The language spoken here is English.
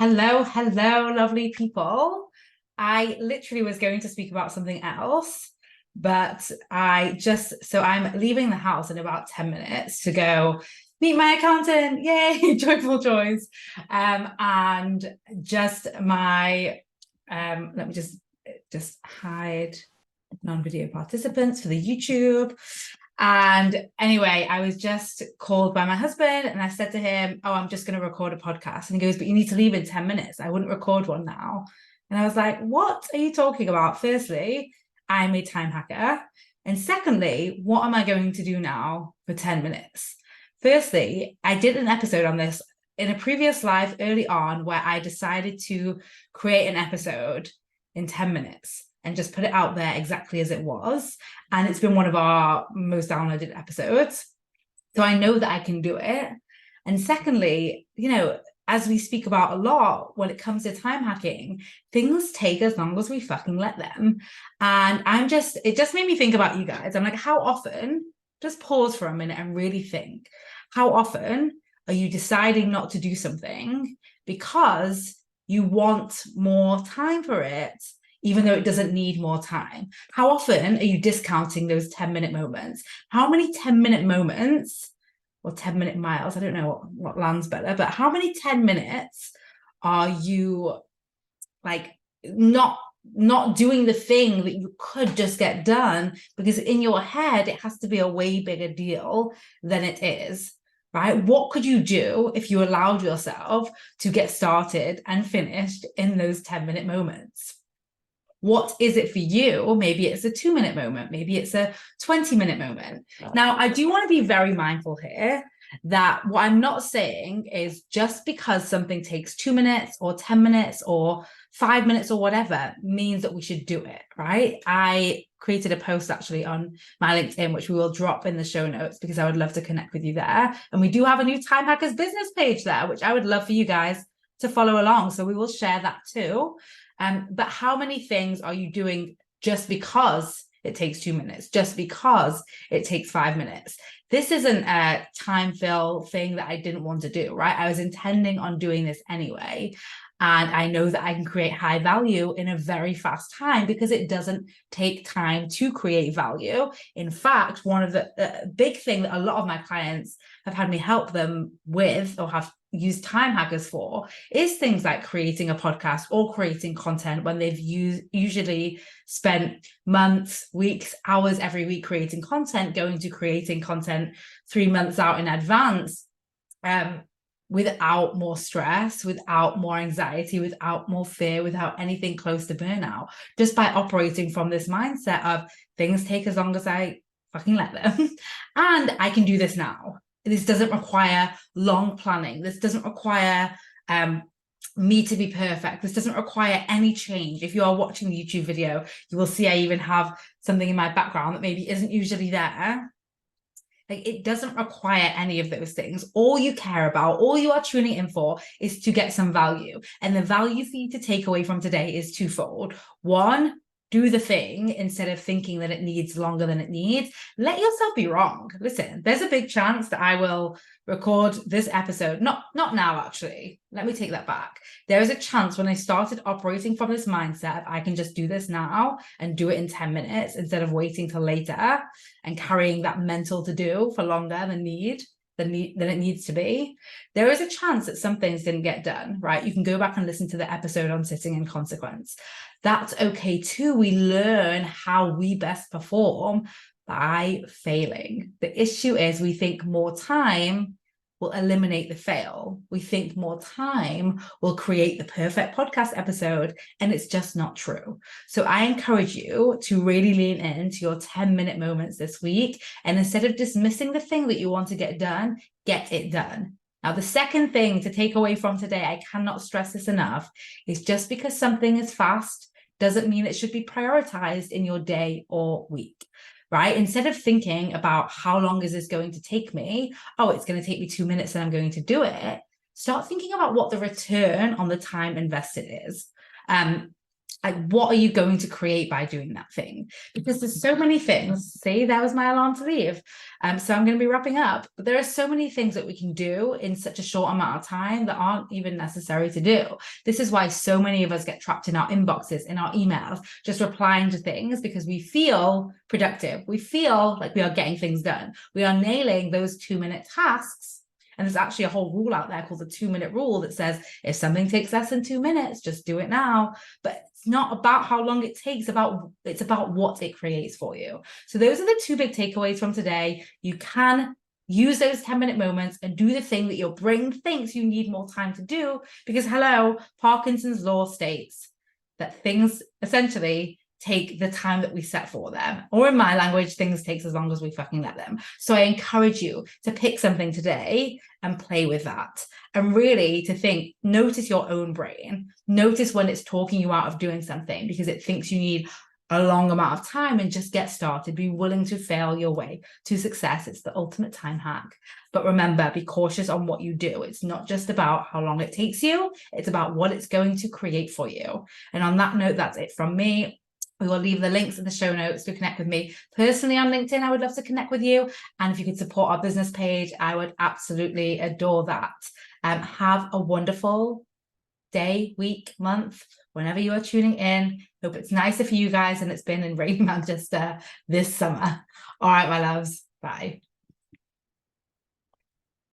Hello, lovely people. I literally was going to speak about something else, but I'm leaving the house in about 10 minutes to go meet my accountant. Yay, joyful joys. And just my, let me just hide non-video participants for the YouTube. And anyway, I was just called by my husband and I said to him, "Oh, I'm just going to record a podcast." And he goes, "But you need to leave in 10 minutes. I wouldn't record one now." And I was like, "What are you talking about?" Firstly, I'm a time hacker. And secondly, what am I going to do now for 10 minutes? Firstly, I did an episode on this in a previous live early on where I decided to create an episode in 10 minutes and just put it out there exactly as it was. And it's been one of our most downloaded episodes. So I know that I can do it. And secondly, as we speak about a lot when it comes to time hacking, things take as long as we fucking let them. And it just made me think about you guys. I'm like, how often, just pause for a minute and really think, how often are you deciding not to do something because you want more time for it, even though it doesn't need more time? How often are you discounting those 10-minute moments? How many 10-minute moments or 10-minute miles? I don't know what lands better, but how many 10 minutes are you like not doing the thing that you could just get done because in your head, it has to be a way bigger deal than it is, right? What could you do if you allowed yourself to get started and finished in those 10-minute moments? What is it for you? Maybe it's a 2-minute moment. Maybe it's a 20-minute moment. Now, I do want to be very mindful here that what I'm not saying is just because something takes 2 minutes or 10 minutes or 5 minutes or whatever means that we should do it, right? I created a post actually on my LinkedIn, which we will drop in the show notes because I would love to connect with you there. And we do have a new Time Hackers business page there, which I would love for you guys to follow along. So we will share that too. But how many things are you doing just because it takes 2 minutes, just because it takes 5 minutes? This isn't a time fill thing that I didn't want to do, right? I was intending on doing this anyway. And I know that I can create high value in a very fast time because it doesn't take time to create value. In fact, one of the big thing that a lot of my clients have had me help them with or have used time hackers for is things like creating a podcast or creating content when they've usually spent months, weeks, hours every week creating content, going to creating content 3 months out in advance, without more stress, without more anxiety, without more fear, without anything close to burnout, just by operating from this mindset of things take as long as I fucking let them. And I can do this now. This doesn't require long planning. This doesn't require me to be perfect. This doesn't require any change. If you are watching the YouTube video, you will see I even have something in my background that maybe isn't usually there. Like, it doesn't require any of those things. All you care about, all you are tuning in for is to get some value. And the value for you to take away from today is twofold. One, do the thing instead of thinking that it needs longer than it needs. Let yourself be wrong. Listen, there's a big chance that I will record this episode. Not now, actually. Let me take that back. There is a chance when I started operating from this mindset, I can just do this now and do it in 10 minutes instead of waiting till later and carrying that mental to do for longer than it needs to be. There is a chance that some things didn't get done, right? You can go back and listen to the episode on sitting in consequence. That's okay too. We learn how we best perform by failing. The issue is we think more time will eliminate the fail. We think more time will create the perfect podcast episode, and it's just not true. So I encourage you to really lean into your 10-minute moments this week. And instead of dismissing the thing that you want to get done, get it done. Now, the second thing to take away from today, I cannot stress this enough, is just because something is fast doesn't mean it should be prioritized in your day or week. Right? Instead of thinking about how long is this going to take me? Oh, it's going to take me 2 minutes and I'm going to do it. Start thinking about what the return on the time invested is. Like, what are you going to create by doing that thing? Because there's so many things. See, that was my alarm to leave. So I'm going to be wrapping up. But there are so many things that we can do in such a short amount of time that aren't even necessary to do. This is why so many of us get trapped in our inboxes, in our emails, just replying to things because we feel productive. We feel like we are getting things done. We are nailing those 2-minute tasks. And there's actually a whole rule out there called the 2-minute rule that says if something takes less than 2 minutes, just do it now. But it's not about how long it takes, it's about what it creates for you. So those are the 2 big takeaways from today. You can use those 10-minute moments and do the thing that your brain thinks you need more time to do, because hello, Parkinson's law states that things essentially take the time that we set for them. Or in my language, things takes as long as we fucking let them. So I encourage you to pick something today and play with that. And really to think, notice your own brain. Notice when it's talking you out of doing something because it thinks you need a long amount of time, and just get started. Be willing to fail your way to success. It's the ultimate time hack. But remember, be cautious on what you do. It's not just about how long it takes you. It's about what it's going to create for you. And on that note, that's it from me. We will leave the links in the show notes to connect with me personally on LinkedIn. I would love to connect with you. And if you could support our business page, I would absolutely adore that. Have a wonderful day, week, month, whenever you are tuning in. Hope it's nicer for you guys than it's been in rainy Manchester this summer. All right, my loves. Bye.